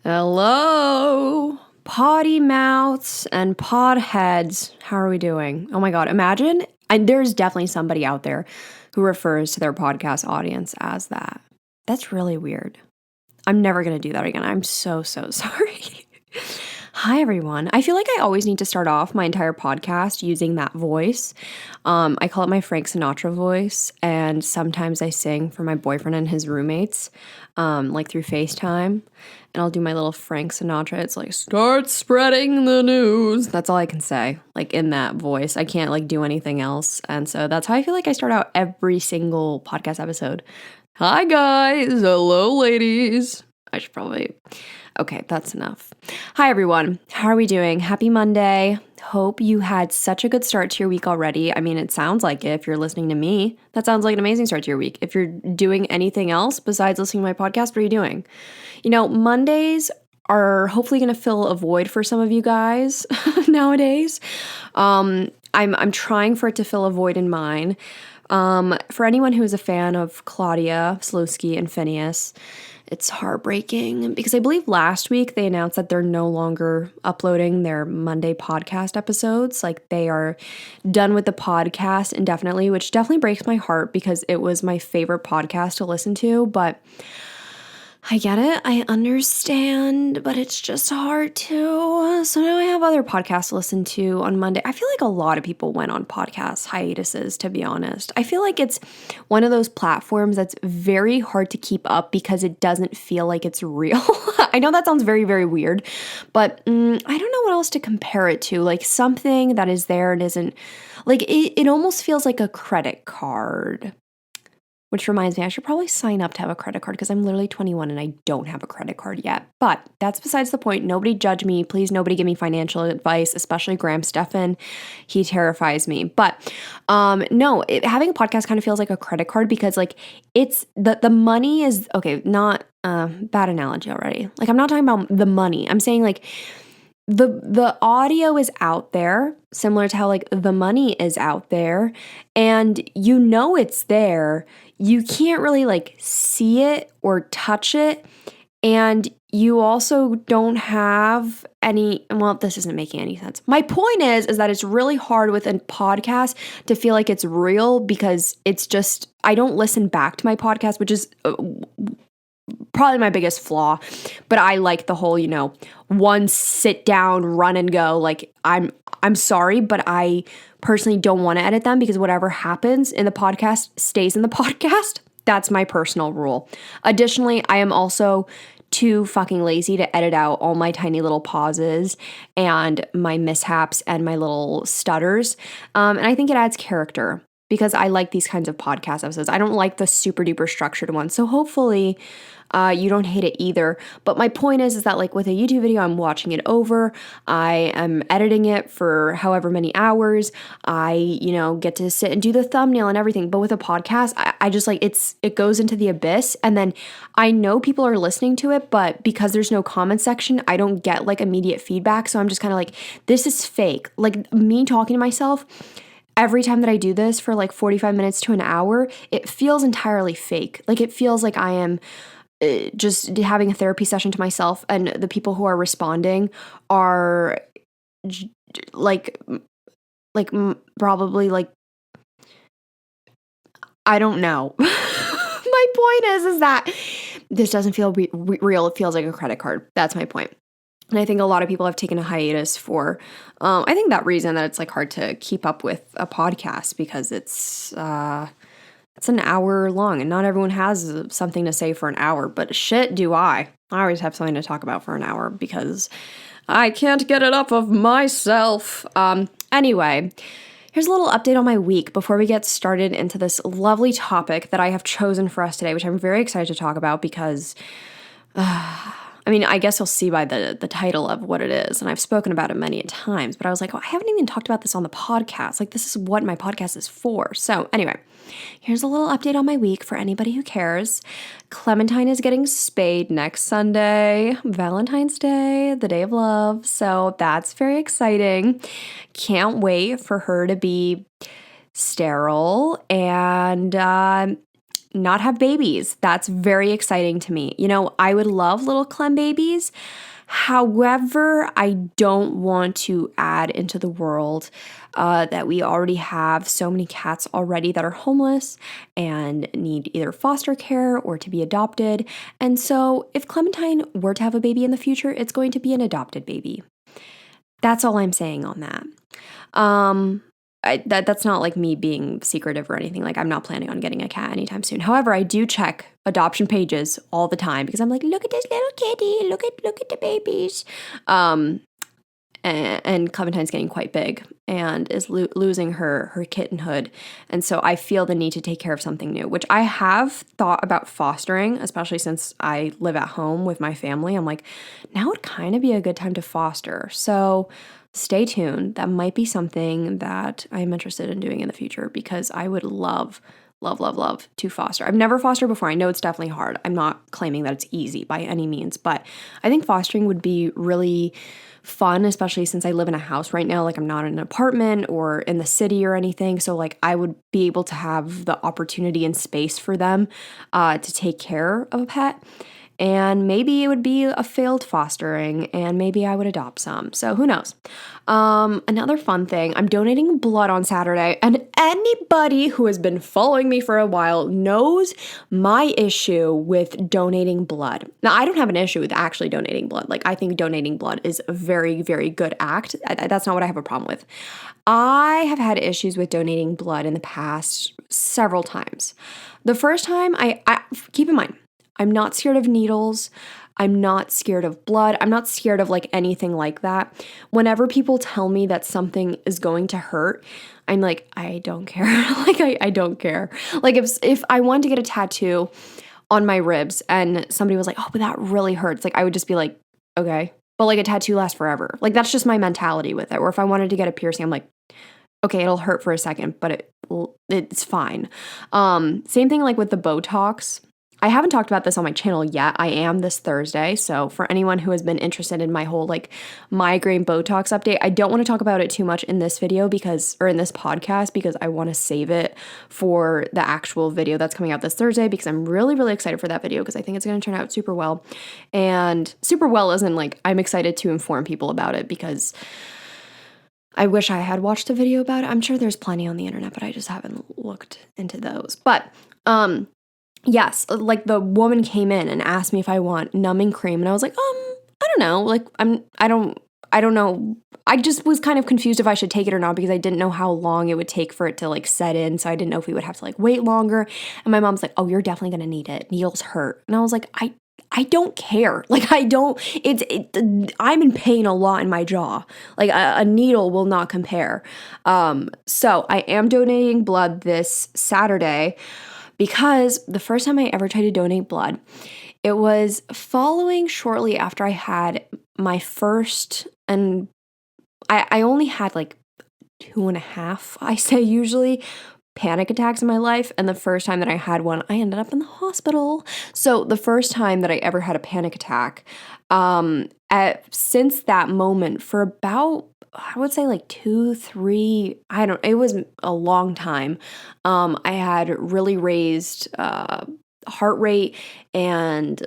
Hello, potty mouths and pod heads. How are we doing? Oh my God, imagine, and there's definitely somebody out there who refers to their podcast audience as that. That's really weird. I'm never going to do that again. I'm so sorry. Hi, everyone. I feel like I always need to start off my entire podcast using that voice. I call it my Frank Sinatra voice, and sometimes I sing for my boyfriend and his roommates, like through FaceTime, and I'll do my little Frank Sinatra. It's like, start spreading the news. That's all I can say, like in that voice. I can't like do anything else, and so that's how I feel like I start out every single podcast episode. Hi, guys. Hello, ladies. I should probably... Okay, that's enough. Hi, everyone. How are we doing? Happy Monday. Hope you had such a good start to your week already. I mean, it sounds like it if you're listening to me. That sounds like an amazing start to your week. If you're doing anything else besides listening to my podcast, what are you doing? You know, Mondays are hopefully going to fill a void for some of you guys nowadays. I'm trying for it to fill a void in mine. For anyone who is a fan of Claudia, Slowski, and Phineas, it's heartbreaking because I believe last week they announced that they're no longer uploading their Monday podcast episodes. Like they are done with the podcast indefinitely, which definitely breaks my heart because it was my favorite podcast to listen to. But I get it. I understand, but it's just hard to. So now I have other podcasts to listen to on Monday. I feel like a lot of people went on podcast hiatuses, to be honest. I feel like it's one of those platforms that's very hard to keep up because it doesn't feel like it's real. I know that sounds very, very weird, but I don't know what else to compare it to. Like something that is there and isn't, like it almost feels like a credit card. Which reminds me, I should probably sign up to have a credit card because I'm literally 21 and I don't have a credit card yet. But that's besides the point. Nobody judge me. Please, nobody give me financial advice, especially Graham Stephan. He terrifies me. But no, having a podcast kind of feels like a credit card because like it's the money is, okay, not bad analogy already. Like I'm not talking about the money. I'm saying like the audio is out there, similar to how like the money is out there, and you know it's there. You can't really like see it or touch it, and you also don't have any, well, this isn't making any sense. My point is that it's really hard with a podcast to feel like it's real because it's just, I don't listen back to my podcast, which is probably my biggest flaw, but I like the whole, one sit down, run and go. Like I'm sorry, but I personally don't want to edit them because whatever happens in the podcast stays in the podcast. That's my personal rule. Additionally, I am also too fucking lazy to edit out all my tiny little pauses and my mishaps and my little stutters. And I think it adds character because I like these kinds of podcast episodes. I don't like the super duper structured ones. So hopefully you don't hate it either. But my point is that like with a YouTube video, I'm watching it over. I am editing it for however many hours. I, get to sit and do the thumbnail and everything. But with a podcast, I just like it goes into the abyss. And then I know people are listening to it, but because there's no comment section, I don't get like immediate feedback. So I'm just kind of like, this is fake. Like me talking to myself, every time that I do this for like 45 minutes to an hour, it feels entirely fake. Like it feels like I am just having a therapy session to myself, and the people who are responding are probably like, I don't know. My point is that this doesn't feel real. It feels like a credit card. That's my point. And I think a lot of people have taken a hiatus for, I think that reason that it's like hard to keep up with a podcast because it's an hour long and not everyone has something to say for an hour, but shit do I. I always have something to talk about for an hour because I can't get it up of myself. Anyway, here's a little update on my week before we get started into this lovely topic that I have chosen for us today, which I'm very excited to talk about because I guess you'll see by the title of what it is, and I've spoken about it many times, but I was like, I haven't even talked about this on the podcast. Like, this is what my podcast is for. So anyway, here's a little update on my week for anybody who cares. Clementine is getting spayed next Sunday, Valentine's Day, the day of love. So that's very exciting. Can't wait for her to be sterile and not have babies. That's very exciting to me. You know, I would love little Clem babies. However, I don't want to add into the world that we already have so many cats already that are homeless and need either foster care or to be adopted. And so, if Clementine were to have a baby in the future, it's going to be an adopted baby. That's all I'm saying on that. That's not like me being secretive or anything. Like, I'm not planning on getting a cat anytime soon. However, I do check adoption pages all the time because I'm like, look at this little kitty, look at the babies. And Clementine's getting quite big and is losing her kittenhood. And so I feel the need to take care of something new, which I have thought about fostering, especially since I live at home with my family. I'm like, now would kind of be a good time to foster. So stay tuned. That might be something that I'm interested in doing in the future because I would love to foster. I've never fostered before. I know it's definitely hard. I'm not claiming that it's easy by any means, but I think fostering would be really fun, especially since I live in a house right now. Like, I'm not in an apartment or in the city or anything. So like, I would be able to have the opportunity and space for them to take care of a pet. And maybe it would be a failed fostering and maybe I would adopt some. So who knows? Another fun thing, I'm donating blood on Saturday, and anybody who has been following me for a while knows my issue with donating blood. Now, I don't have an issue with actually donating blood. Like, I think donating blood is a very, very good act. That's not what I have a problem with. I have had issues with donating blood in the past several times. The first time, I keep in mind, I'm not scared of needles. I'm not scared of blood. I'm not scared of like anything like that. Whenever people tell me that something is going to hurt, I'm like, I don't care. Like, I don't care. Like, if I wanted to get a tattoo on my ribs and somebody was like, oh, but that really hurts. Like, I would just be like, okay. But like, a tattoo lasts forever. Like, that's just my mentality with it. Or if I wanted to get a piercing, I'm like, okay, it'll hurt for a second, but it's fine. Same thing like with the Botox. I haven't talked about this on my channel yet. I am this Thursday. So for anyone who has been interested in my whole like migraine Botox update, I don't want to talk about it too much in this video or in this podcast because I want to save it for the actual video that's coming out this Thursday because I'm really, really excited for that video because I think it's going to turn out super well. And super well isn't like I'm excited to inform people about it because I wish I had watched a video about it. I'm sure there's plenty on the internet, but I just haven't looked into those. But yes, like the woman came in and asked me if I want numbing cream, and I was like, I don't know. Like, I don't know. I just was kind of confused if I should take it or not because I didn't know how long it would take for it to like set in. So I didn't know if we would have to like wait longer. And my mom's like, oh, you're definitely gonna need it. Needles hurt. And I was like, I don't care. Like, I'm in pain a lot in my jaw. Like, a needle will not compare. So I am donating blood this Saturday. Because the first time I ever tried to donate blood, it was following shortly after I had my first, and I only had like 2.5, I say usually, panic attacks in my life. And the first time that I had one, I ended up in the hospital. So the first time that I ever had a panic attack, since that moment for about, I would say like 2, 3, it was a long time. I had really raised heart rate and,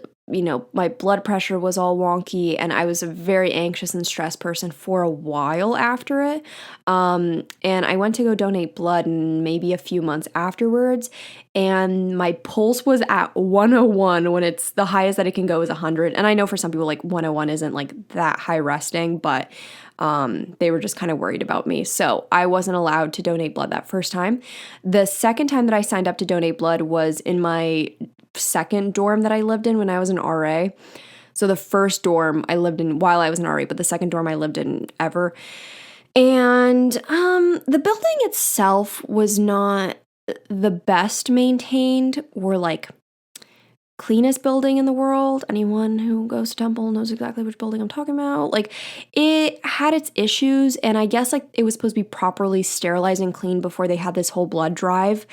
my blood pressure was all wonky and I was a very anxious and stressed person for a while after it. And I went to go donate blood maybe a few months afterwards and my pulse was at 101 when it's the highest that it can go is 100. And I know for some people like 101 isn't like that high resting, but they were just kind of worried about me. So I wasn't allowed to donate blood that first time. The second time that I signed up to donate blood was in my second dorm that I lived in when I was an RA. So the first dorm I lived in while I was an RA, but the second dorm I lived in ever. And the building itself was not the best maintained or like cleanest building in the world. Anyone who goes to Temple knows exactly which building I'm talking about. Like, it had its issues, and I guess like it was supposed to be properly sterilized and cleaned before they had this whole blood drive.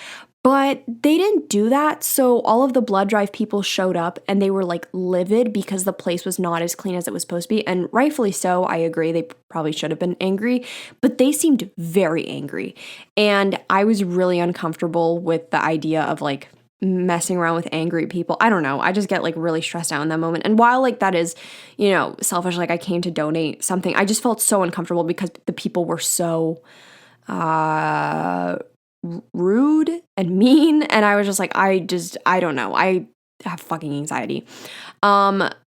But they didn't do that, so all of the blood drive people showed up and they were like livid because the place was not as clean as it was supposed to be. And rightfully so, I agree, they probably should have been angry, but they seemed very angry. And I was really uncomfortable with the idea of like messing around with angry people. I don't know. I just get like really stressed out in that moment. And while like that is, selfish, like I came to donate something, I just felt so uncomfortable because the people were so rude and mean. And I was just like, I don't know. I have fucking anxiety.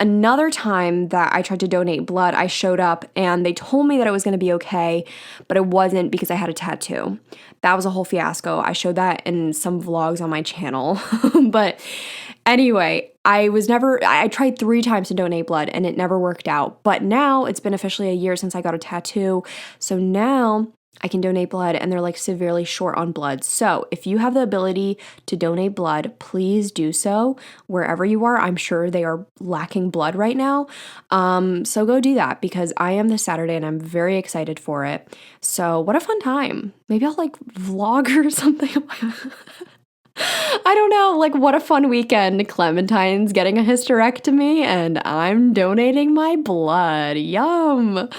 Another time that I tried to donate blood, I showed up and they told me that it was going to be okay, but it wasn't because I had a tattoo. That was a whole fiasco. I showed that in some vlogs on my channel. But anyway, I tried 3 times to donate blood and it never worked out. But now it's been officially a year since I got a tattoo. So now I can donate blood and they're like severely short on blood. So if you have the ability to donate blood, please do so wherever you are. I'm sure they are lacking blood right now. So go do that because I am this Saturday and I'm very excited for it. So what a fun time. Maybe I'll like vlog or something. I don't know, like what a fun weekend. Clementine's getting a hysterectomy and I'm donating my blood. Yum.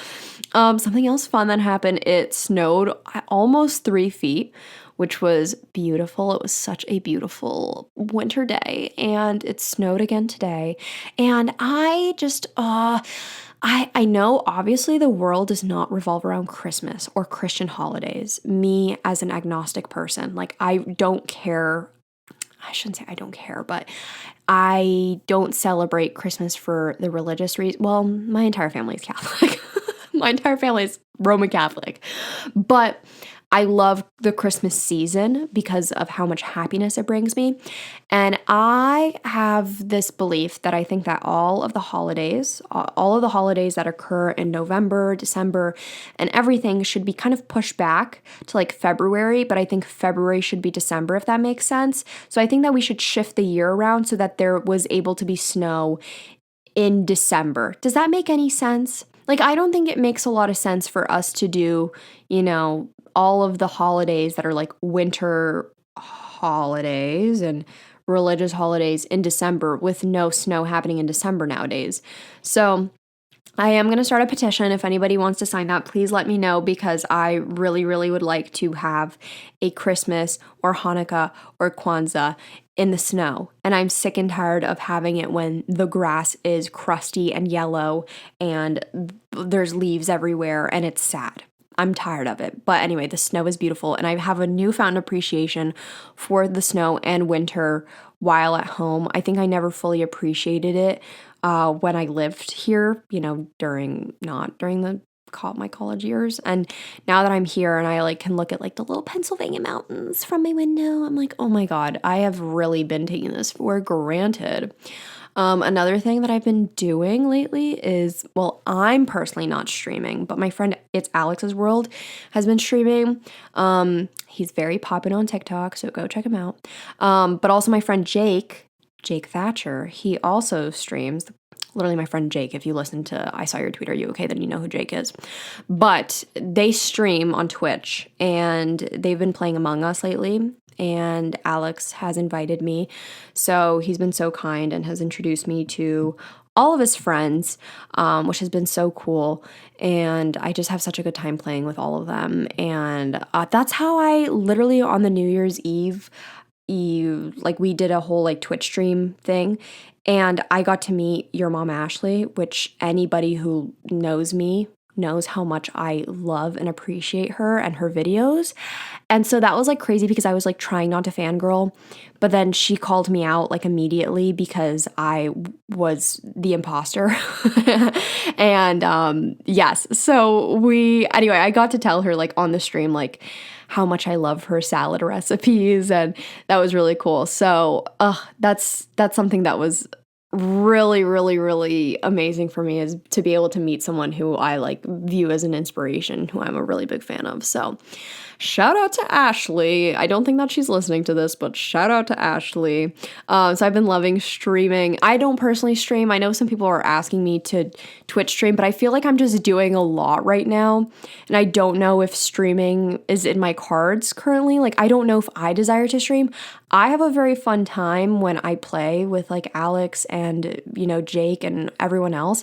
Something else fun that happened, it snowed almost 3 feet, which was beautiful. It was such a beautiful winter day and it snowed again today. And I just, I know obviously the world does not revolve around Christmas or Christian holidays. Me as an agnostic person, like I don't care. I shouldn't say I don't care, but I don't celebrate Christmas for the religious reason. Well, my entire family is Catholic. My entire family is Roman Catholic. But I love the Christmas season because of how much happiness it brings me. And I have this belief that I think that all of the holidays that occur in November, December, and everything should be kind of pushed back to like February, but I think February should be December, if that makes sense. So I think that we should shift the year around so that there was able to be snow in December. Does that make any sense? Like, I don't think it makes a lot of sense for us to do, all of the holidays that are like winter holidays and religious holidays in December with no snow happening in December nowadays. So I am going to start a petition. If anybody wants to sign that, please let me know because I really, really would like to have a Christmas or Hanukkah or Kwanzaa in the snow. And I'm sick and tired of having it when the grass is crusty and yellow and there's leaves everywhere and it's sad. I'm tired of it. But anyway, the snow is beautiful and I have a newfound appreciation for the snow and winter while at home. I think I never fully appreciated it when I lived here, not during my college years. And now that I'm here and I like can look at like the little Pennsylvania mountains from my window, I'm like, oh my God, I have really been taking this for granted. Another thing that I've been doing lately is, well, I'm personally not streaming, but my friend, it's Alex's World, has been streaming. He's very popular on TikTok, so go check him out. But also my friend Jake Thatcher, he also streams. Literally my friend Jake, if you listen to I Saw Your Tweet, Are You Okay? Then you know who Jake is. But they stream on Twitch and they've been playing Among Us lately. And Alex has invited me. So he's been so kind and has introduced me to all of his friends, which has been so cool. And I just have such a good time playing with all of them. And that's how I literally on the New Year's Eve, we did a whole like Twitch stream thing. And I got to meet your mom, Ashley, which anybody who knows me knows how much I love and appreciate her and her videos. And so that was like crazy because I was like trying not to fangirl, but then she called me out like immediately because I was the imposter. And yes, so anyway, I got to tell her like on the stream like how much I love her salad recipes, and that was really cool. So that's something that was really, really, really amazing for me, is to be able to meet someone who I like view as an inspiration, who I'm a really big fan of. So shout out to Ashley. I don't think that she's listening to this, but shout out to Ashley. So I've been loving streaming. I don't personally stream. I know some people are asking me to Twitch stream, but I feel like I'm just doing a lot right now. And I don't know if streaming is in my cards currently. Like, I don't know if I desire to stream. I have a very fun time when I play with like Alex and, Jake and everyone else.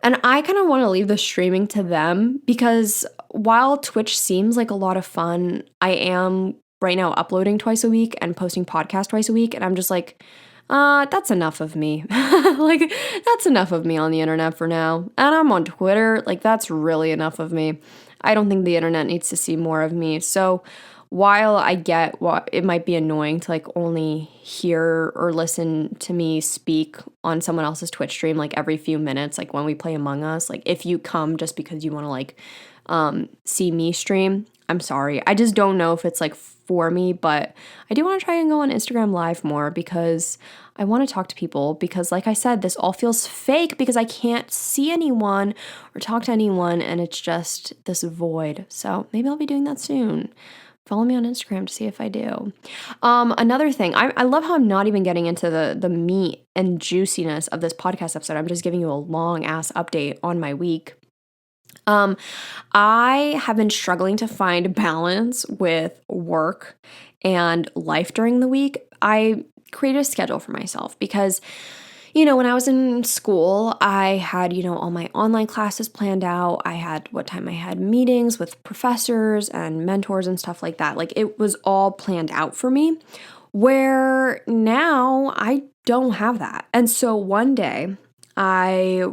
And I kind of want to leave the streaming to them because while Twitch seems like a lot of fun, I am right now uploading twice a week and posting podcast twice a week. And I'm just like, that's enough of me. Like, that's enough of me on the internet for now. And I'm on Twitter. Like, that's really enough of me. I don't think the internet needs to see more of me. So while I get what it might be annoying to like only hear or listen to me speak on someone else's Twitch stream like every few minutes, like when we play Among Us, like if you come just because you want to like see me stream, I'm sorry. I just don't know if it's like for me, but I do want to try and go on Instagram Live more because I want to talk to people because like I said, this all feels fake because I can't see anyone or talk to anyone and it's just this void. So maybe I'll be doing that soon. Follow me on Instagram to see if I do. Another thing, I love how I'm not even getting into the meat and juiciness of this podcast episode. I'm just giving you a long ass update on my week. I have been struggling to find balance with work and life during the week. I created a schedule for myself because when I was in school, I had, all my online classes planned out. I had what time I had meetings with professors and mentors and stuff like that. Like it was all planned out for me, where now I don't have that. And so one day I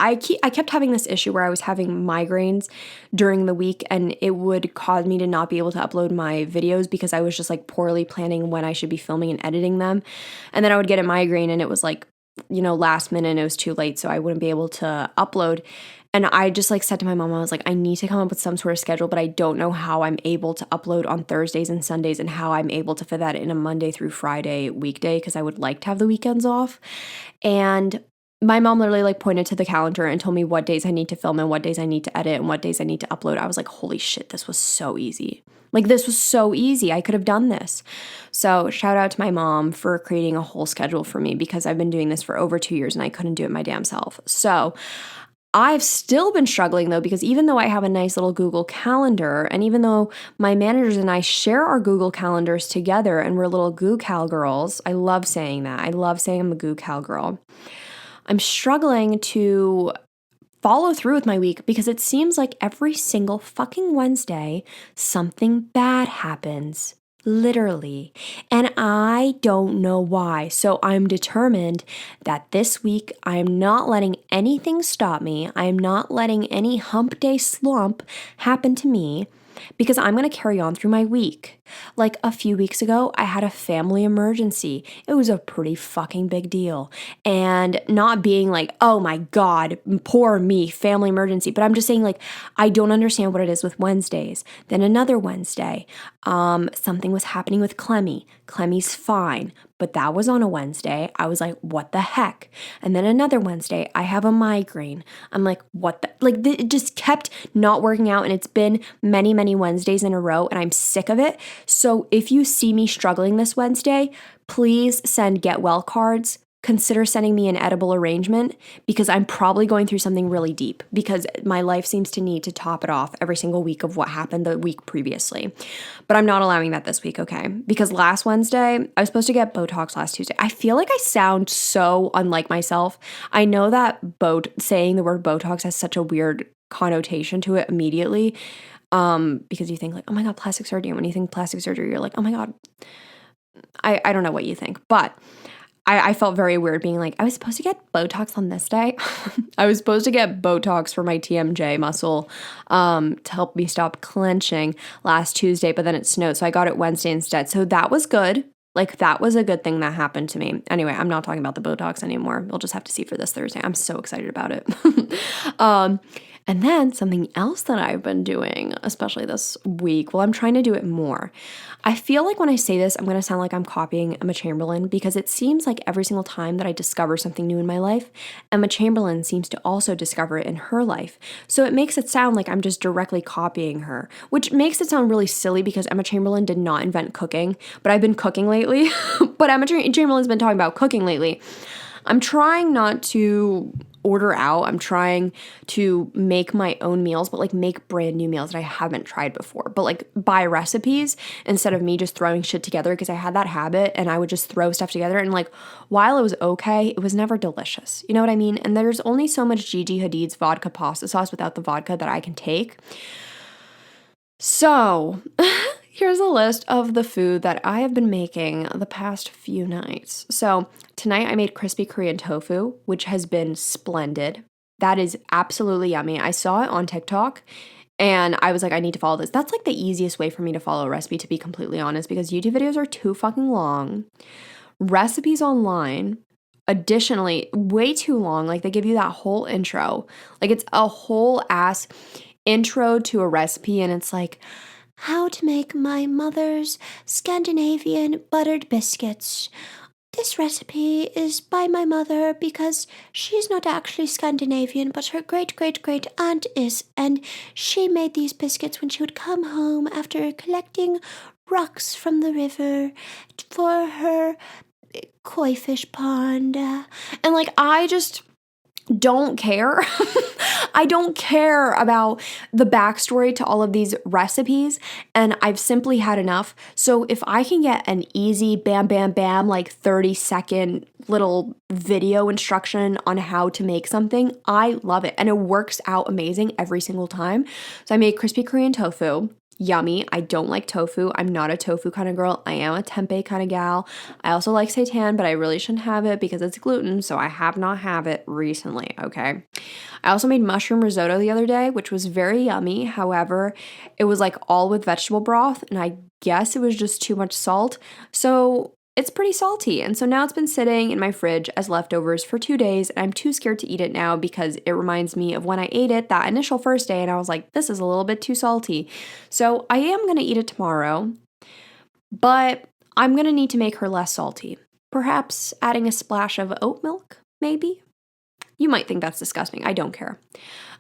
kept having this issue where I was having migraines during the week and it would cause me to not be able to upload my videos because I was just like poorly planning when I should be filming and editing them. And then I would get a migraine and it was like, last minute and it was too late, so I wouldn't be able to upload. And I just like said to my mom, I was like, I need to come up with some sort of schedule, but I don't know how I'm able to upload on Thursdays and Sundays and how I'm able to fit that in a Monday through Friday weekday because I would like to have the weekends off. And my mom literally like pointed to the calendar and told me what days I need to film and what days I need to edit and what days I need to upload. I was like, holy shit, this was so easy. Like this was so easy. I could have done this. So shout out to my mom for creating a whole schedule for me because I've been doing this for over 2 years and I couldn't do it my damn self. So I've still been struggling though, because even though I have a nice little Google Calendar, and even though my managers and I share our Google Calendars together and we're little Goo Cal girls, I love saying that. I love saying I'm a Goo Cal girl. I'm struggling to follow through with my week because it seems like every single fucking Wednesday, something bad happens. Literally. And I don't know why. So I'm determined that this week I am not letting anything stop me. I am not letting any hump day slump happen to me because I'm going to carry on through my week. Like a few weeks ago, I had a family emergency. It was a pretty fucking big deal. And not being like, oh my God, poor me, family emergency. But I'm just saying like, I don't understand what it is with Wednesdays. Then another Wednesday, something was happening with Clemmy. Clemmy's fine. But that was on a Wednesday. I was like, what the heck? And then another Wednesday, I have a migraine. I'm like, what the? Like, it just kept not working out. And it's been many, many Wednesdays in a row. And I'm sick of it. So if you see me struggling this Wednesday, please send get well cards. Consider sending me an edible arrangement because I'm probably going through something really deep because my life seems to need to top it off every single week of what happened the week previously. But I'm not allowing that this week, okay? Because last Wednesday, I was supposed to get Botox last Tuesday. I feel like I sound so unlike myself. I know that saying the word Botox has such a weird connotation to it immediately because you think like, oh my God, plastic surgery. And when you think plastic surgery, you're like, oh my God, I don't know what you think, but I felt very weird being like, I was supposed to get Botox on this day. I was supposed to get Botox for my TMJ muscle to help me stop clenching last Tuesday, but then it snowed, so I got it Wednesday instead. So that was good. Like, that was a good thing that happened to me. Anyway, I'm not talking about the Botox anymore. We'll just have to see for this Thursday. I'm so excited about it. And then something else that I've been doing, especially this week, well, I'm trying to do it more. I feel like when I say this, I'm going to sound like I'm copying Emma Chamberlain because it seems like every single time that I discover something new in my life, Emma Chamberlain seems to also discover it in her life. So it makes it sound like I'm just directly copying her, which makes it sound really silly because Emma Chamberlain did not invent cooking, but I've been cooking lately. But Emma Chamberlain's been talking about cooking lately. I'm trying not to order out. I'm trying to make my own meals, but like make brand new meals that I haven't tried before, but like buy recipes instead of me just throwing shit together because I had that habit and I would just throw stuff together. And like, while it was okay, it was never delicious. You know what I mean? And there's only so much Gigi Hadid's vodka pasta sauce without the vodka that I can take. So Here's a list of the food that I have been making the past few nights. So tonight I made crispy Korean tofu, which has been splendid. That is absolutely yummy. I saw it on TikTok and I was like, I need to follow this. That's like the easiest way for me to follow a recipe, to be completely honest, because YouTube videos are too fucking long. Recipes online, additionally, way too long. Like they give you that whole intro. Like it's a whole ass intro to a recipe and it's like, how to make my mother's Scandinavian buttered biscuits. This recipe is by my mother because she's not actually Scandinavian, but her great great great aunt is, and she made these biscuits when she would come home after collecting rocks from the river for her koi fish pond. And like, I just don't care. I don't care about the backstory to all of these recipes, and I've simply had enough. So if I can get an easy bam, bam, bam, like 30-second little video instruction on how to make something, I love it. And it works out amazing every single time. So I made crispy Korean tofu. Yummy. I don't like tofu. I'm not a tofu kind of girl. I am a tempeh kind of gal. I also like seitan, but I really shouldn't have it because it's gluten, so I have not had it recently, okay? I also made mushroom risotto the other day, which was very yummy. However, it was like all with vegetable broth, and I guess it was just too much salt. So it's pretty salty. And so now it's been sitting in my fridge as leftovers for 2 days, and I'm too scared to eat it now because it reminds me of when I ate it that initial first day, and I was like, this is a little bit too salty. So I am going to eat it tomorrow, but I'm going to need to make her less salty. Perhaps adding a splash of oat milk, maybe? You might think that's disgusting. I don't care.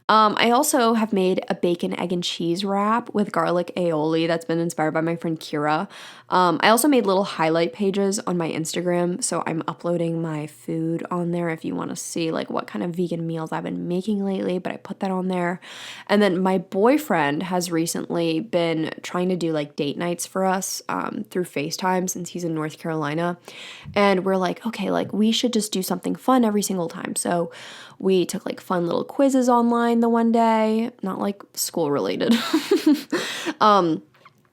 I also have made a bacon, egg, and cheese wrap with garlic aioli that's been inspired by my friend Kira. I also made little highlight pages on my Instagram, so I'm uploading my food on there if you want to see like what kind of vegan meals I've been making lately, but I put that on there. And then my boyfriend has recently been trying to do like date nights for us through FaceTime since he's in North Carolina. And we're like, okay, like we should just do something fun every single time. So we took like fun little quizzes online the one day, not like school related.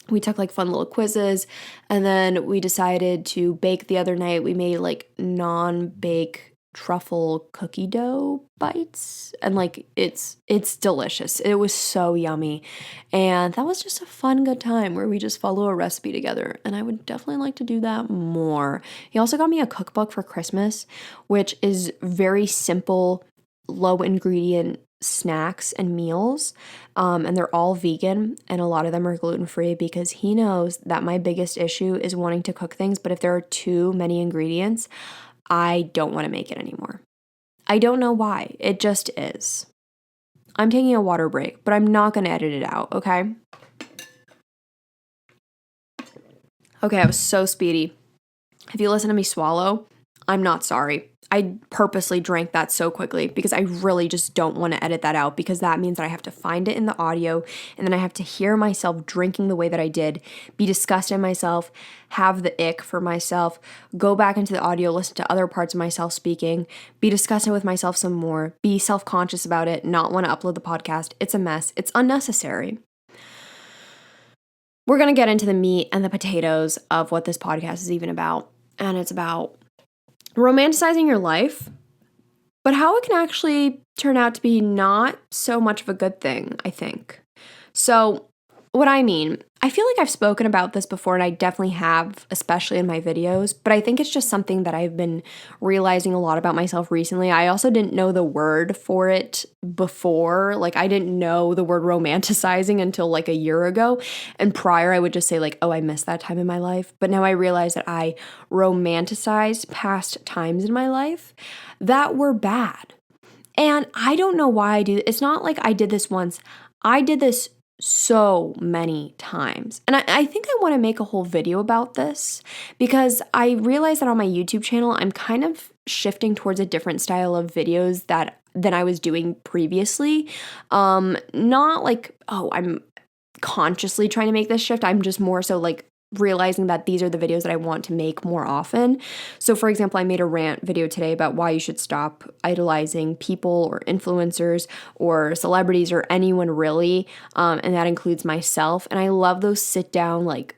We took like fun little quizzes, and then we decided to bake the other night. We made like non-bake truffle cookie dough bites, and like it's delicious. It was so yummy, and that was just a fun good time where we just follow a recipe together, and I would definitely like to do that more. He also got me a cookbook for Christmas, which is very simple, low ingredient snacks and meals, and they're all vegan, and a lot of them are gluten-free because he knows that my biggest issue is wanting to cook things, but if there are too many ingredients, I don't want to make it anymore. I don't know why. It just is. I'm taking a water break, but I'm not going to edit it out, okay? Okay, I was so speedy. If you listen to me swallow, I'm not sorry. I purposely drank that so quickly because I really just don't want to edit that out, because that means that I have to find it in the audio, and then I have to hear myself drinking the way that I did, be disgusted in myself, have the ick for myself, go back into the audio, listen to other parts of myself speaking, be disgusted with myself some more, be self-conscious about it, not want to upload the podcast. It's a mess. It's unnecessary. We're going to get into the meat and the potatoes of what this podcast is even about, and it's about romanticizing your life, but how it can actually turn out to be not so much of a good thing, I think. So, what I mean, I feel like I've spoken about this before, and I definitely have, especially in my videos, but I think it's just something that I've been realizing a lot about myself recently. I also didn't know the word for it before. Like, I didn't know the word romanticizing until like a year ago. And prior, I would just say like, oh, I missed that time in my life. But now I realize that I romanticized past times in my life that were bad. And I don't know why I do it. It's not like I did this once. I did this so many times. And I think I want to make a whole video about this because I realized that on my YouTube channel, I'm kind of shifting towards a different style of videos than I was doing previously. Not like, oh, I'm consciously trying to make this shift. I'm just more so like realizing that these are the videos that I want to make more often. So for example, I made a rant video today about why you should stop idolizing people or influencers or celebrities or anyone really, and that includes myself. And I love those sit down like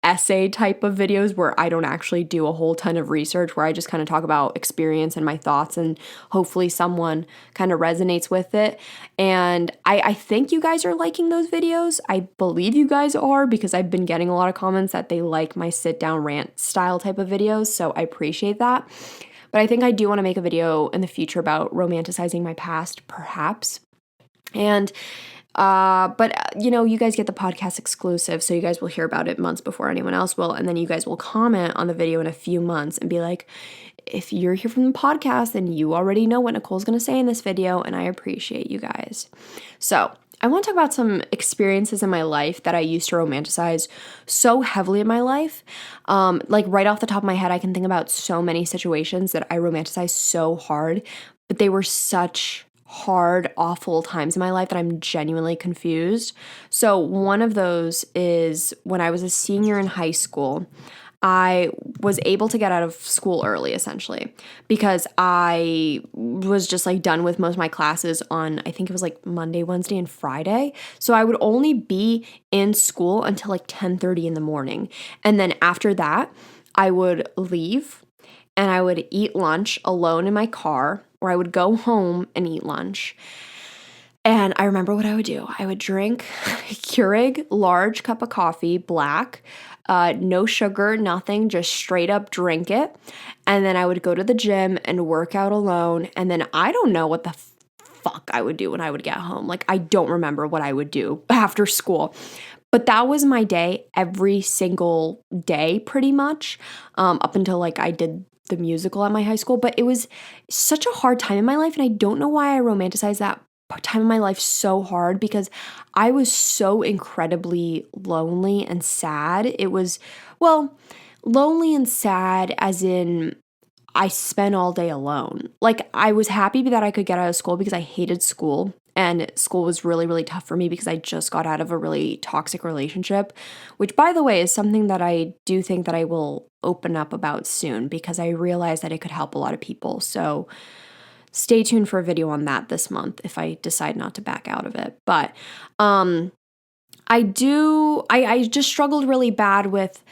essay type of videos where I don't actually do a whole ton of research, where I just kind of talk about experience and my thoughts, and hopefully someone kind of resonates with it. And I think you guys are liking those videos. I believe you guys are, because I've been getting a lot of comments that they like my sit down rant style type of videos. So I appreciate that. But I think I do want to make a video in the future about romanticizing my past, perhaps. And but you guys get the podcast exclusive, so you guys will hear about it months before anyone else will, and then you guys will comment on the video in a few months and be like, if you're here from the podcast, then you already know what Nicole's going to say in this video, and I appreciate you guys. So I want to talk about some experiences in my life that I used to romanticize so heavily in my life. Like right off the top of my head, I can think about so many situations that I romanticized so hard, but they were such hard, awful times in my life that I'm genuinely confused. So one of those is when I was a senior in high school. I was able to get out of school early, essentially, because I was just like done with most of my classes on, I think it was like Monday, Wednesday, and Friday. So I would only be in school until like 10:30 in the morning. And then after that, I would leave and I would eat lunch alone in my car, or I would go home and eat lunch. And I remember what I would do. I would drink Keurig, large cup of coffee, black, no sugar, nothing, just straight up drink it. And then I would go to the gym and work out alone. And then I don't know what the fuck I would do when I would get home. Like, I don't remember what I would do after school. But that was my day every single day, pretty much, up until like I did the musical at my high school. But it was such a hard time in my life, and I don't know why I romanticized that time in my life so hard, because I was so incredibly lonely and sad. It was, well, lonely and sad as in I spent all day alone. Like, I was happy that I could get out of school because I hated school. And school was really, really tough for me because I just got out of a really toxic relationship, which, by the way, is something that I do think that I will open up about soon, because I realize that it could help a lot of people. So stay tuned for a video on that this month if I decide not to back out of it. But I just struggled really bad with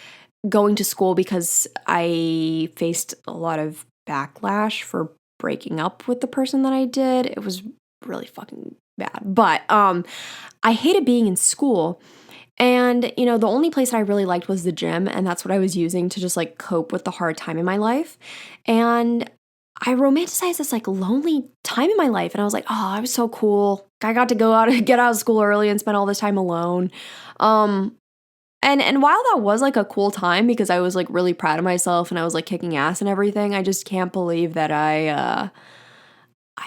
going to school because I faced a lot of backlash for breaking up with the person that I did. It was really fucking bad. But I hated being in school. And, the only place that I really liked was the gym. And that's what I was using to just like cope with the hard time in my life. And I romanticized this like lonely time in my life. And I was like, oh, I was so cool. I got to go out and get out of school early and spend all this time alone. And while that was like a cool time, because I was like really proud of myself and I was like kicking ass and everything, I just can't believe that I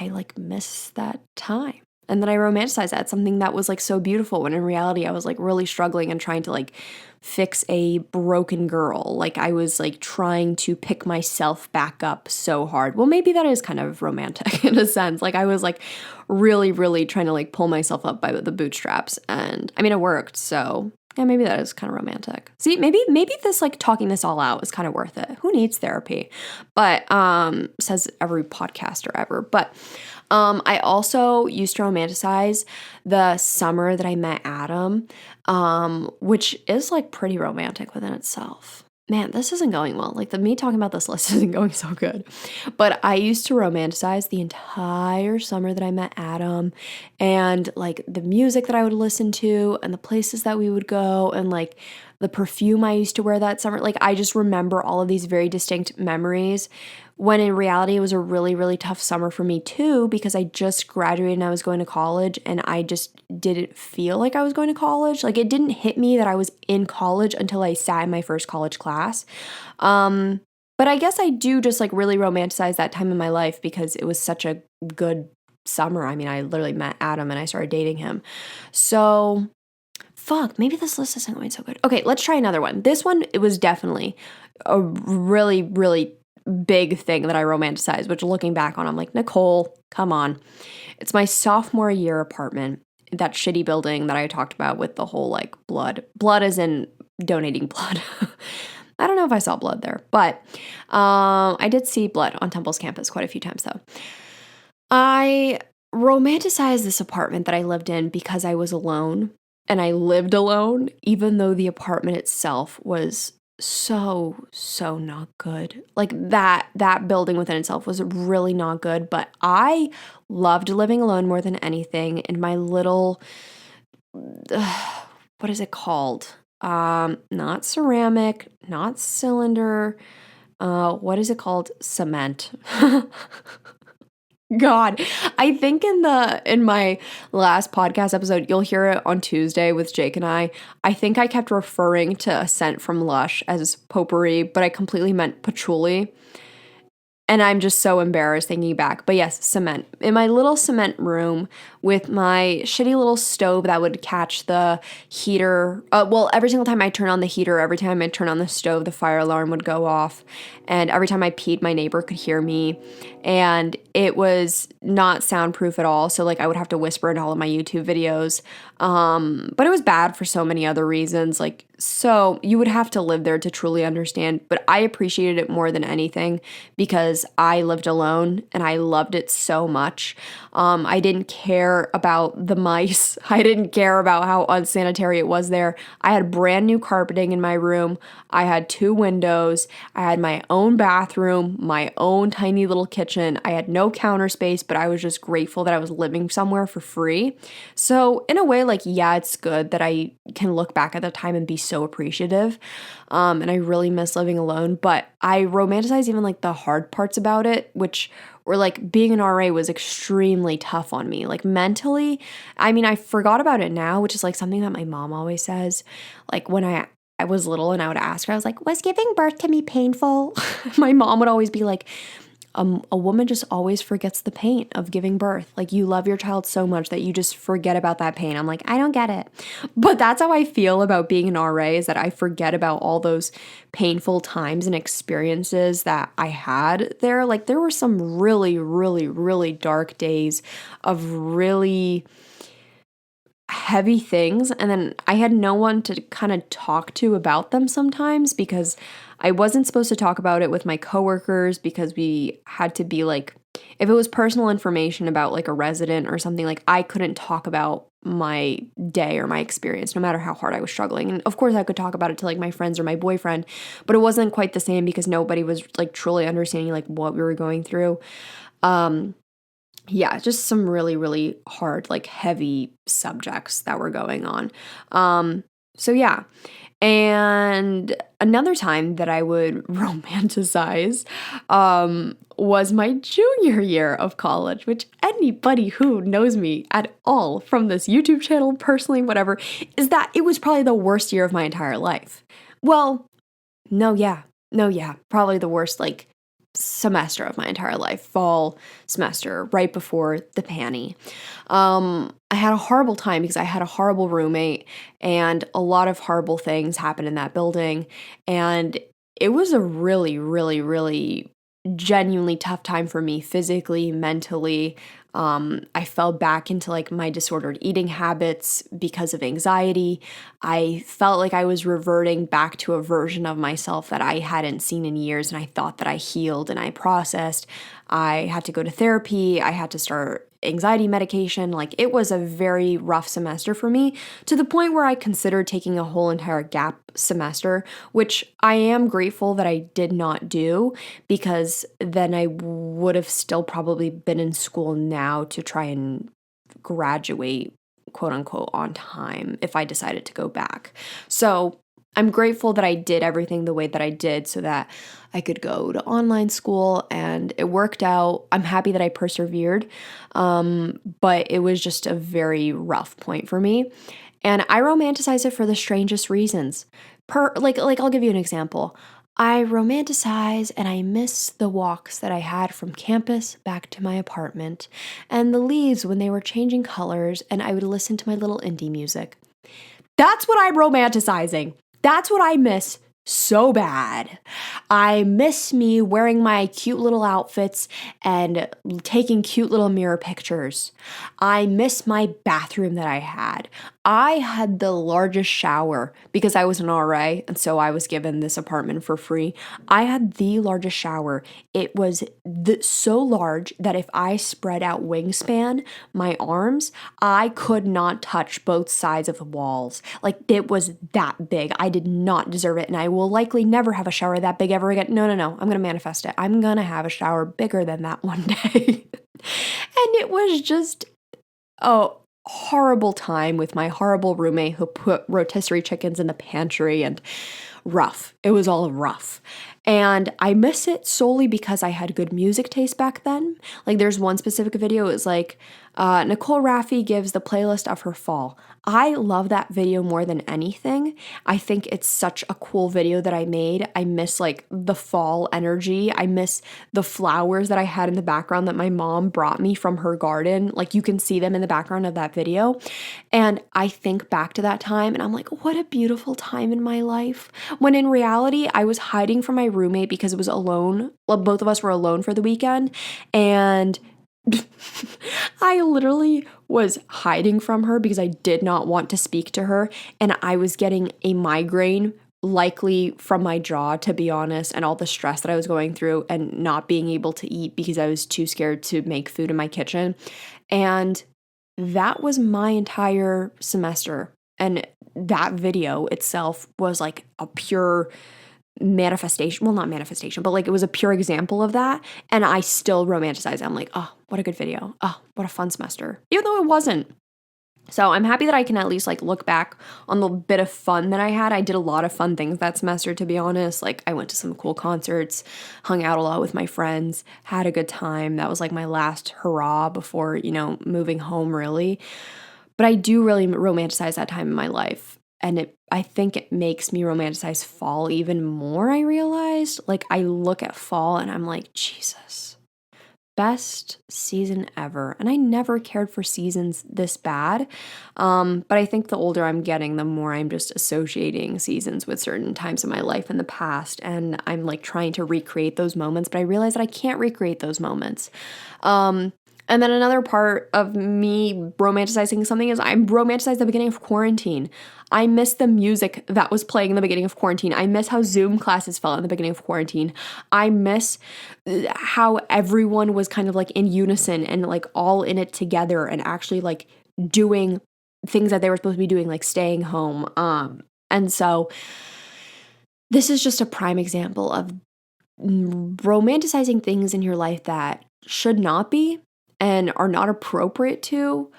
like missed that time. And then I romanticized that, something that was like so beautiful, when in reality I was like really struggling and trying to like fix a broken girl. Like, I was like trying to pick myself back up so hard. Well, maybe that is kind of romantic in a sense. Like, I was like really, really trying to like pull myself up by the bootstraps. And I mean, it worked. So yeah, maybe that is kind of romantic. See, maybe this like talking this all out is kind of worth it. Who needs therapy? But says every podcaster ever. But I also used to romanticize the summer that I met Adam, which is like pretty romantic within itself. Man, this isn't going well. Like, me talking about this list isn't going so good. But I used to romanticize the entire summer that I met Adam, and like the music that I would listen to and the places that we would go, and like the perfume I used to wear that summer. Like, I just remember all of these very distinct memories, when in reality it was a really, really tough summer for me too, because I just graduated and I was going to college, and I just didn't feel like I was going to college. Like, it didn't hit me that I was in college until I sat in my first college class. But I guess I do just like really romanticize that time in my life because it was such a good summer. I mean, I literally met Adam and I started dating him. So fuck, maybe this list isn't going so good. Okay, let's try another one. This one, it was definitely a really, really big thing that I romanticized, which looking back on, I'm like, Nicole, come on. It's my sophomore year apartment, that shitty building that I talked about with the whole like blood as in donating blood. I don't know if I saw blood there, but I did see blood on Temple's campus quite a few times, though. I romanticized this apartment that I lived in because I was alone and I lived alone, even though the apartment itself was so not good. Like that building within itself was really not good, but I loved living alone more than anything in my little what is it called? Not ceramic, not cylinder. What is it called? Cement. God, I think in my last podcast episode, you'll hear it on Tuesday with Jake and I think I kept referring to a scent from Lush as potpourri, but I completely meant patchouli. And I'm just so embarrassed thinking back. But yes, cement. In my little cement room with my shitty little stove that would catch the heater. Well, every single time I turn on the heater, every time I turn on the stove, the fire alarm would go off. And every time I peed, my neighbor could hear me. And it was not soundproof at all. So like I would have to whisper in all of my YouTube videos. But it was bad for so many other reasons. Like, so you would have to live there to truly understand. But I appreciated it more than anything because I lived alone and I loved it so much. I didn't care about the mice. I didn't care about how unsanitary it was there. I had brand new carpeting in my room. I had 2 windows. I had my own bathroom, my own tiny little kitchen. I had no counter space, but I was just grateful that I was living somewhere for free. So in a way, like, yeah, it's good that I can look back at the time and be so appreciative. And I really miss living alone, but I romanticize even like the hard parts about it, which were like being an RA was extremely tough on me. Like mentally, I mean, I forgot about it now, which is like something that my mom always says. Like when I was little and I would ask her, I was like, was giving birth can be painful? My mom would always be like, a woman just always forgets the pain of giving birth. Like you love your child so much that you just forget about that pain. I'm like, I don't get it. But that's how I feel about being an RA, is that I forget about all those painful times and experiences that I had there. Like there were some really, really, really dark days of really heavy things, and then I had no one to kind of talk to about them sometimes because I wasn't supposed to talk about it with my coworkers because we had to be like, if it was personal information about like a resident or something, like I couldn't talk about my day or my experience no matter how hard I was struggling. And of course I could talk about it to like my friends or my boyfriend, but it wasn't quite the same because nobody was like truly understanding like what we were going through. Yeah, just some really, really hard, like heavy subjects that were going on. So yeah. And another time that I would romanticize was my junior year of college, which anybody who knows me at all from this YouTube channel, personally, whatever, is that it was probably the worst year of my entire life. Well, no, yeah, probably the worst, like, semester of my entire life, fall semester, right before the panty. I had a horrible time because I had a horrible roommate and a lot of horrible things happened in that building. And it was a really, really, really genuinely tough time for me physically, mentally. I fell back into like my disordered eating habits because of anxiety. I felt like I was reverting back to a version of myself that I hadn't seen in years, and I thought that I healed and I processed. I had to go to therapy. I had to start anxiety medication. Like it was a very rough semester for me, to the point where I considered taking a whole entire gap semester, which I am grateful that I did not do, because then I would have still probably been in school now to try and graduate, quote unquote, on time if I decided to go back. So I'm grateful that I did everything the way that I did so that I could go to online school, and it worked out. I'm happy that I persevered, but it was just a very rough point for me. And I romanticize it for the strangest reasons. Like I'll give you an example. I romanticize and I miss the walks that I had from campus back to my apartment, and the leaves when they were changing colors, and I would listen to my little indie music. That's what I'm romanticizing. That's what I miss so bad. I miss me wearing my cute little outfits and taking cute little mirror pictures. I miss my bathroom that I had. I had the largest shower because I was an RA, and so I was given this apartment for free. I had the largest shower. It was so large that if I spread out wingspan my arms, I could not touch both sides of the walls. Like, it was that big. I did not deserve it, and I will likely never have a shower that big ever again. No, no, no. I'm going to manifest it. I'm going to have a shower bigger than that one day. And it was just, oh, horrible time with my horrible roommate who put rotisserie chickens in the pantry, and rough. It was all rough. And I miss it solely because I had good music taste back then. Like, there's one specific video, it was like, Nicole Raffi gives the playlist of her fall. I love that video more than anything. I think it's such a cool video that I made. I miss like the fall energy. I miss the flowers that I had in the background that my mom brought me from her garden. Like, you can see them in the background of that video. And I think back to that time and I'm like, what a beautiful time in my life. When in reality, I was hiding from my roommate because it was alone. Well, both of us were alone for the weekend. And I literally was hiding from her because I did not want to speak to her, and I was getting a migraine, likely from my jaw, to be honest, and all the stress that I was going through and not being able to eat because I was too scared to make food in my kitchen. And that was my entire semester. And that video itself was like a pure manifestation. Well, not manifestation, but like it was a pure example of that. And I still romanticize it. I'm like, oh, what a good video. Oh, what a fun semester. Even though it wasn't. So I'm happy that I can at least like look back on the bit of fun that I had. I did a lot of fun things that semester, to be honest. Like, I went to some cool concerts, hung out a lot with my friends, had a good time. That was like my last hurrah before, moving home, really. But I do really romanticize that time in my life. And I think it makes me romanticize fall even more, I realized. Like, I look at fall and I'm like, Jesus, best season ever. And I never cared for seasons this bad. But I think the older I'm getting, the more I'm just associating seasons with certain times in my life in the past. And I'm like trying to recreate those moments, but I realize that I can't recreate those moments. And then another part of me romanticizing something is I romanticize the beginning of quarantine. I miss the music that was playing in the beginning of quarantine. I miss how Zoom classes felt in the beginning of quarantine. I miss how everyone was kind of like in unison and like all in it together and actually like doing things that they were supposed to be doing, like staying home. And so this is just a prime example of romanticizing things in your life that should not be and are not appropriate to,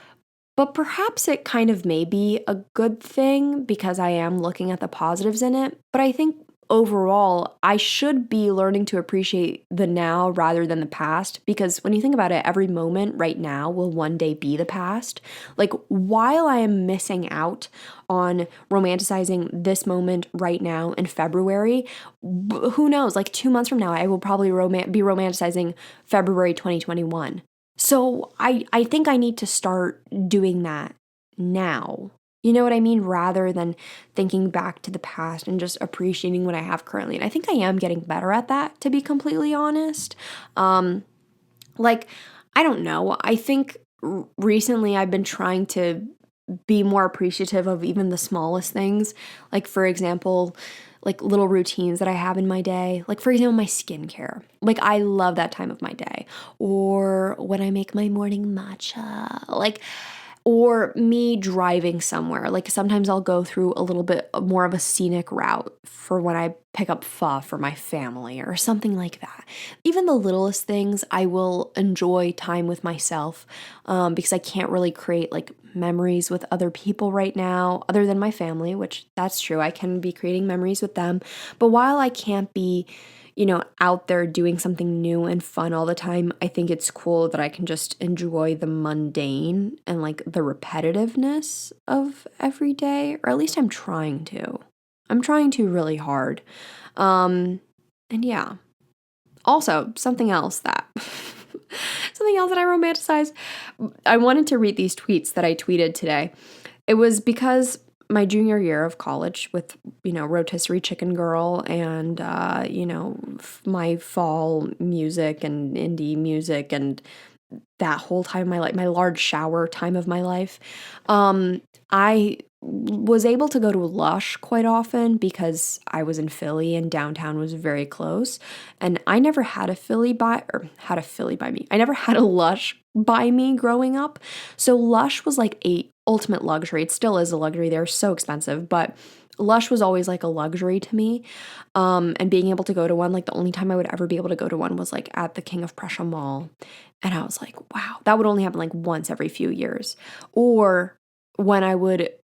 but perhaps it kind of may be a good thing because I am looking at the positives in it. But I think overall, I should be learning to appreciate the now rather than the past, because when you think about it, every moment right now will one day be the past. Like, while I am missing out on romanticizing this moment right now in February, who knows, like 2 months from now, I will probably be romanticizing February 2021. So I think I need to start doing that now. You know what I mean? Rather than thinking back to the past and just appreciating what I have currently. And I think I am getting better at that, to be completely honest. Like, I don't know. I think recently I've been trying to be more appreciative of even the smallest things. Like, for example, like little routines that I have in my day. Like, for example, my skincare. Like, I love that time of my day. Or when I make my morning matcha. Like, or me driving somewhere. Like, sometimes I'll go through a little bit more of a scenic route for when I pick up pho for my family or something like that. Even the littlest things, I will enjoy time with myself, because I can't really create like memories with other people right now other than my family, which that's true. I can be creating memories with them. But while I can't be out there doing something new and fun all the time, I think it's cool that I can just enjoy the mundane and like the repetitiveness of every day, or at least I'm trying to. I'm trying to really hard. And yeah. Also, something else that I romanticize. I wanted to read these tweets that I tweeted today. It was because my junior year of college with, Rotisserie Chicken Girl and, my fall music and indie music and that whole time of my life, my large shower time of my life, I was able to go to Lush quite often because I was in Philly and downtown was very close. And I never had a Philly by me. I never had a Lush by me growing up. So Lush was like a ultimate luxury. It still is a luxury. They're so expensive, but Lush was always like a luxury to me. And being able to go to one, like the only time I would ever be able to go to one was like at the King of Prussia Mall. And I was like, wow, that would only happen like once every few years. Or when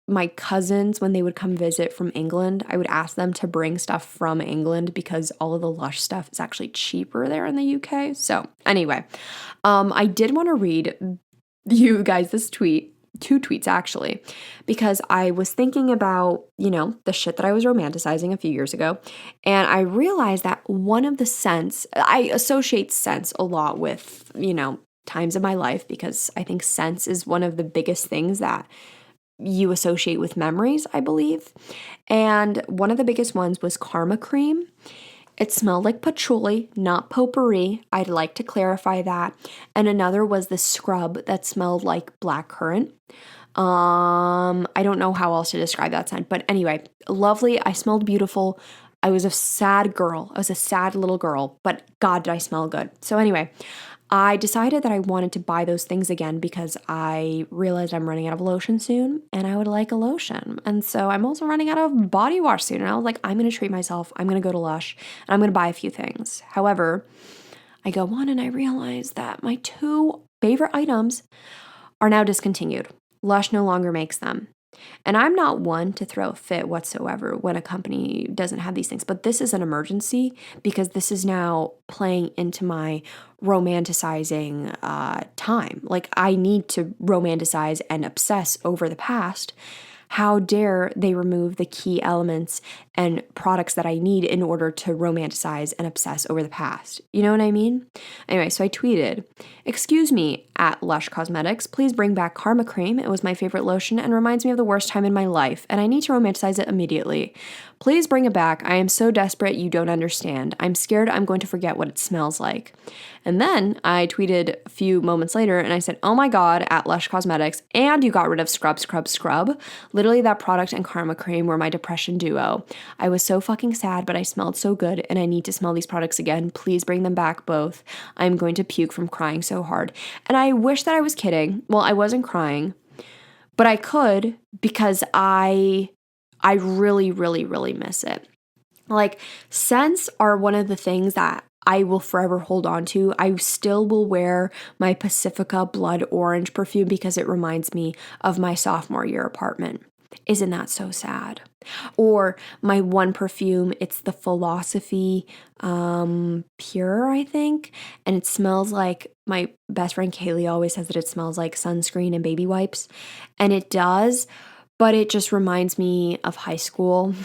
my cousins, when they would come visit from England, I would ask them to bring stuff from England because all of the Lush stuff is actually cheaper there in the UK. So anyway, I did want to read you guys this tweet. 2 tweets actually, because I was thinking about, the shit that I was romanticizing a few years ago. And I realized that one of the scents, I associate scents a lot with, times of my life because I think scents is one of the biggest things that you associate with memories, I believe. And one of the biggest ones was Karma Cream. It smelled like patchouli, not potpourri. I'd like to clarify that. And another was the scrub that smelled like blackcurrant. I don't know how else to describe that scent, but anyway, lovely. I smelled beautiful. I was a sad girl. I was a sad little girl, but God, did I smell good. So anyway, I decided that I wanted to buy those things again because I realized I'm running out of lotion soon and I would like a lotion. And so I'm also running out of body wash soon. And I was like, I'm going to treat myself. I'm going to go to Lush and I'm going to buy a few things. However, I go on and I realize that my 2 favorite items are now discontinued. Lush no longer makes them. And I'm not one to throw a fit whatsoever when a company doesn't have these things, but this is an emergency because this is now playing into my romanticizing time. Like I need to romanticize and obsess over the past. How dare they remove the key elements and products that I need in order to romanticize and obsess over the past? You know what I mean? Anyway, so I tweeted, "Excuse me, at Lush Cosmetics, please bring back Karma Cream. It was my favorite lotion and reminds me of the worst time in my life, and I need to romanticize it immediately. Please bring it back. I am so desperate you don't understand. I'm scared I'm going to forget what it smells like." And then I tweeted a few moments later and I said, "Oh my God, at Lush Cosmetics, and you got rid of Scrub, Scrub, Scrub. Literally that product and Karma Cream were my depression duo. I was so fucking sad, but I smelled so good and I need to smell these products again. Please bring them back both. I'm going to puke from crying so hard." And I wish that I was kidding. Well, I wasn't crying, but I could because I really, really, really miss it. Like, scents are one of the things that I will forever hold on to. I still will wear my Pacifica Blood Orange perfume because it reminds me of my sophomore year apartment. Isn't that so sad? Or my one perfume, it's the Philosophy Pure, I think. And it smells like, my best friend Kaylee always says that it smells like sunscreen and baby wipes. And it does, but it just reminds me of high school.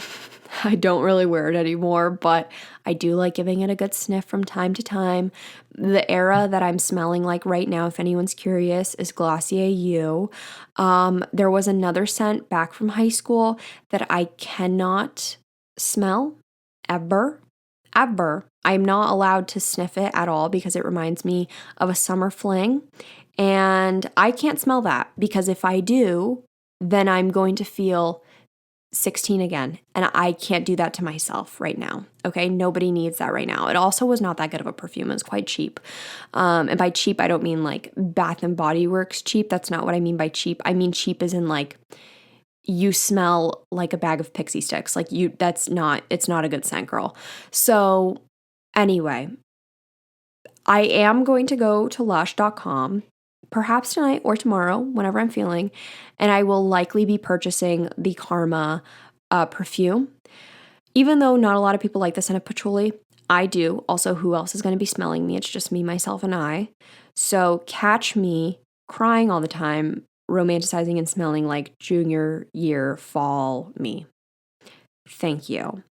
I don't really wear it anymore, but I do like giving it a good sniff from time to time. The era that I'm smelling like right now, if anyone's curious, is Glossier You. There was another scent back from high school that I cannot smell ever. Ever. I'm not allowed to sniff it at all because it reminds me of a summer fling. And I can't smell that because if I do, then I'm going to feel 16 again. And I can't do that to myself right now. Okay. Nobody needs that right now. It also was not that good of a perfume. It was quite cheap. And by cheap, I don't mean like Bath and Body Works cheap. That's not what I mean by cheap. I mean cheap as in like you smell like a bag of pixie sticks. Like it's not a good scent, girl. So anyway, I am going to go to lush.com perhaps tonight or tomorrow, whenever I'm feeling, and I will likely be purchasing the Karma perfume. Even though not a lot of people like the scent of patchouli, I do. Also, who else is going to be smelling me? It's just me, myself, and I. So catch me crying all the time, romanticizing and smelling like junior year fall me. Thank you.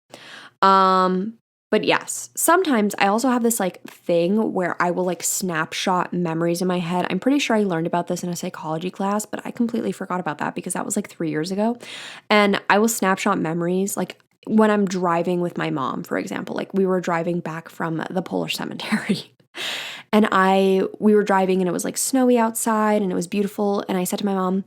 But yes, sometimes I also have this like thing where I will like snapshot memories in my head. I'm pretty sure I learned about this in a psychology class, but I completely forgot about that because that was like 3 years ago. And I will snapshot memories like when I'm driving with my mom, for example. Like we were driving back from the Polish cemetery And we were driving and it was like snowy outside and it was beautiful. And I said to my mom,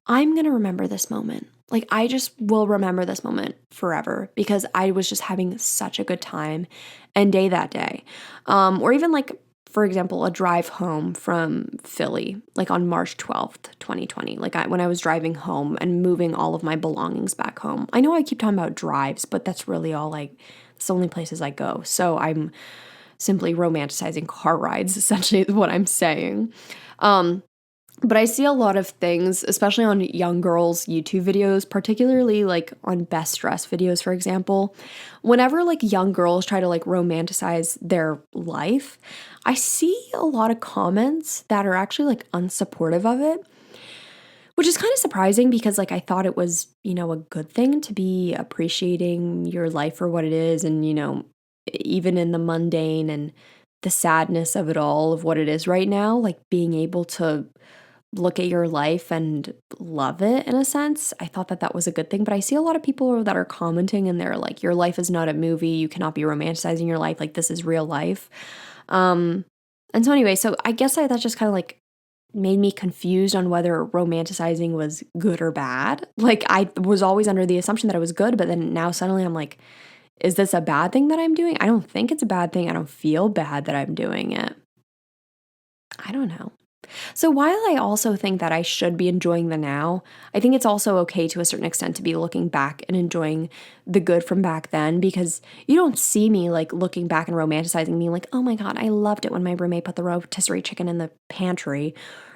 I'm going to remember this moment. Like, I just will remember this moment forever because I was just having such a good time and day that day. Or even like, for example, a drive home from Philly, like on March 12th, 2020. Like when I was driving home and moving all of my belongings back home. I know I keep talking about drives, but that's really all it's the only places I go. So I'm simply romanticizing car rides, essentially is what I'm saying. But I see a lot of things, especially on young girls' YouTube videos, particularly like on best dress videos, for example. Whenever like young girls try to like romanticize their life, I see a lot of comments that are actually like unsupportive of it, which is kind of surprising because like I thought it was, a good thing to be appreciating your life for what it is and, even in the mundane and the sadness of it all, of what it is right now, like being able to look at your life and love it in a sense. I thought that that was a good thing, but I see a lot of people that are commenting and they're like, your life is not a movie. You cannot be romanticizing your life. Like, this is real life. And so anyway, so I guess that just kind of like made me confused on whether romanticizing was good or bad. Like, I was always under the assumption that it was good, but then now suddenly I'm like, is this a bad thing that I'm doing? I don't think it's a bad thing. I don't feel bad that I'm doing it. I don't know. So while I also think that I should be enjoying the now, I think it's also okay to a certain extent to be looking back and enjoying the good from back then, because you don't see me like looking back and romanticizing me like, oh my God, I loved it when my roommate put the rotisserie chicken in the pantry.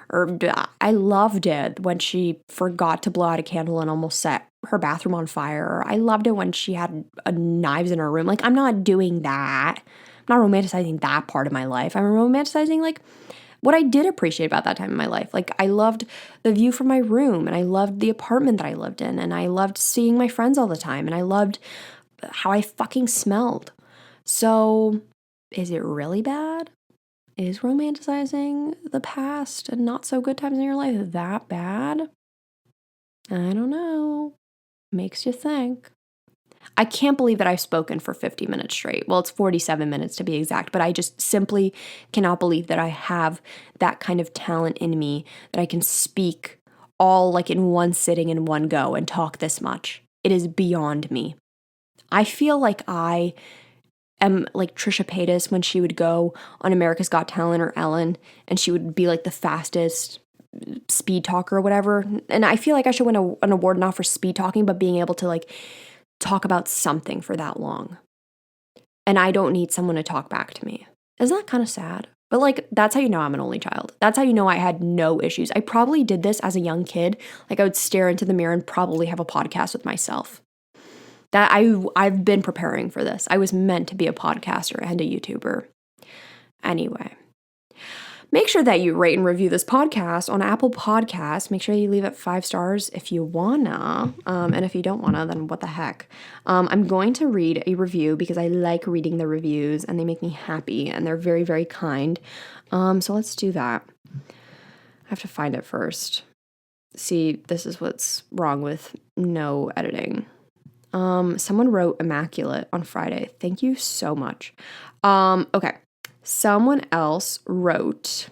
Or I loved it when she forgot to blow out a candle and almost set her bathroom on fire. Or I loved it when she had knives in her room. Like, I'm not doing that. I'm not romanticizing that part of my life. I'm romanticizing like what I did appreciate about that time in my life. Like, I loved the view from my room and I loved the apartment that I lived in and I loved seeing my friends all the time and I loved how I fucking smelled. So, is it really bad? Is romanticizing the past and not so good times in your life that bad? I don't know. Makes you think. I can't believe that I've spoken for 50 minutes straight. Well, it's 47 minutes to be exact, but I just simply cannot believe that I have that kind of talent in me, that I can speak all like in one sitting in one go and talk this much. It is beyond me. I feel like I am like Trisha Paytas when she would go on America's Got Talent or Ellen and she would be like the fastest speed talker or whatever. And I feel like I should win an award not for speed talking, but being able to like talk about something for that long. And I don't need someone to talk back to me. Isn't that kind of sad? But like, that's how you know I'm an only child. That's how you know I had no issues. I probably did this as a young kid. Like, I would stare into the mirror and probably have a podcast with myself. That I've been preparing for this. I was meant to be a podcaster and a YouTuber. Anyway. Make sure that you rate and review this podcast on Apple Podcasts. Make sure you leave it 5 stars if you wanna. And if you don't wanna, then what the heck. I'm going to read a review because I like reading the reviews and they make me happy and they're very, very kind. So let's do that. I have to find it first. See, this is what's wrong with no editing. Someone wrote immaculate on Friday. Thank you so much. Okay. Someone else wrote,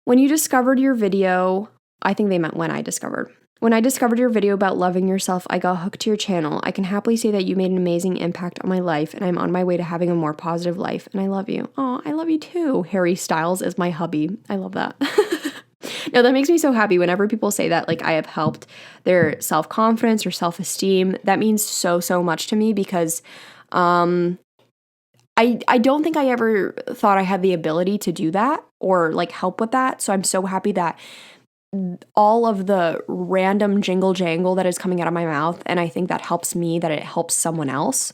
when you discovered your video, I think they meant when I discovered. When I discovered your video about loving yourself, I got hooked to your channel. I can happily say that you made an amazing impact on my life, and I'm on my way to having a more positive life, and I love you. Oh, I love you too. Harry Styles is my hubby. I love that. No, that makes me so happy whenever people say that, like, I have helped their self-confidence or self-esteem. That means so, so much to me because, I don't think I ever thought I had the ability to do that or like help with that. So I'm so happy that all of the random jingle jangle that is coming out of my mouth, and I think that helps me, that it helps someone else.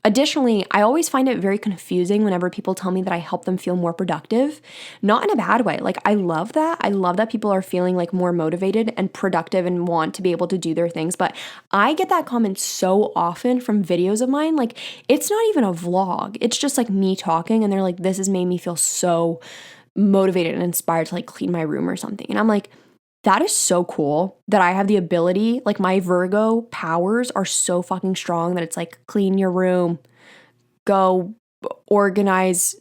Additionally, I always find it very confusing whenever people tell me that I help them feel more productive, not in a bad way. Like, I love that. I love that people are feeling like more motivated and productive and want to be able to do their things. But I get that comment so often from videos of mine. Like, it's not even a vlog. It's just like me talking and they're like, this has made me feel so motivated and inspired to like clean my room or something. And I'm like, that is so cool that I have the ability, like my Virgo powers are so fucking strong that it's like, clean your room, go organize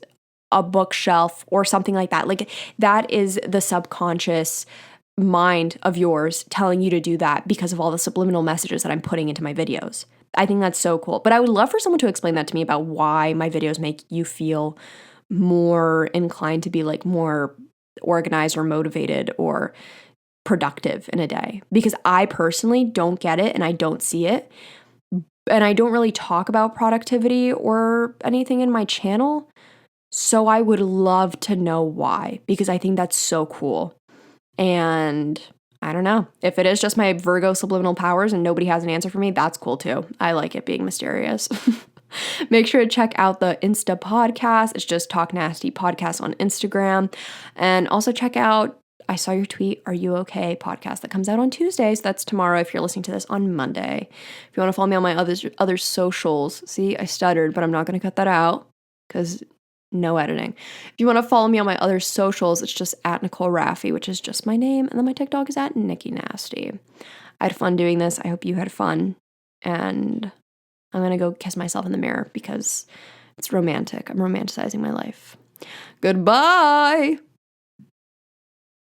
a bookshelf or something like that. Like that is the subconscious mind of yours telling you to do that because of all the subliminal messages that I'm putting into my videos. I think that's so cool. But I would love for someone to explain that to me about why my videos make you feel more inclined to be like more organized or motivated or productive in a day. Because I personally don't get it and I don't see it. And I don't really talk about productivity or anything in my channel. So I would love to know why, because I think that's so cool. And I don't know. If it is just my Virgo subliminal powers and nobody has an answer for me, that's cool too. I like it being mysterious. Make sure to check out the Insta podcast. It's just Talk Nasty Podcast on Instagram. And also check out I Saw Your Tweet, Are You Okay podcast that comes out on Tuesdays. That's tomorrow if you're listening to this on Monday. If you want to follow me on my other socials, see, I stuttered, but I'm not going to cut that out because no editing. If you want to follow me on my other socials, it's just at Nicole Raffi, which is just my name. And then my TikTok is at Nikki Nasty. I had fun doing this. I hope you had fun. And I'm going to go kiss myself in the mirror because it's romantic. I'm romanticizing my life. Goodbye.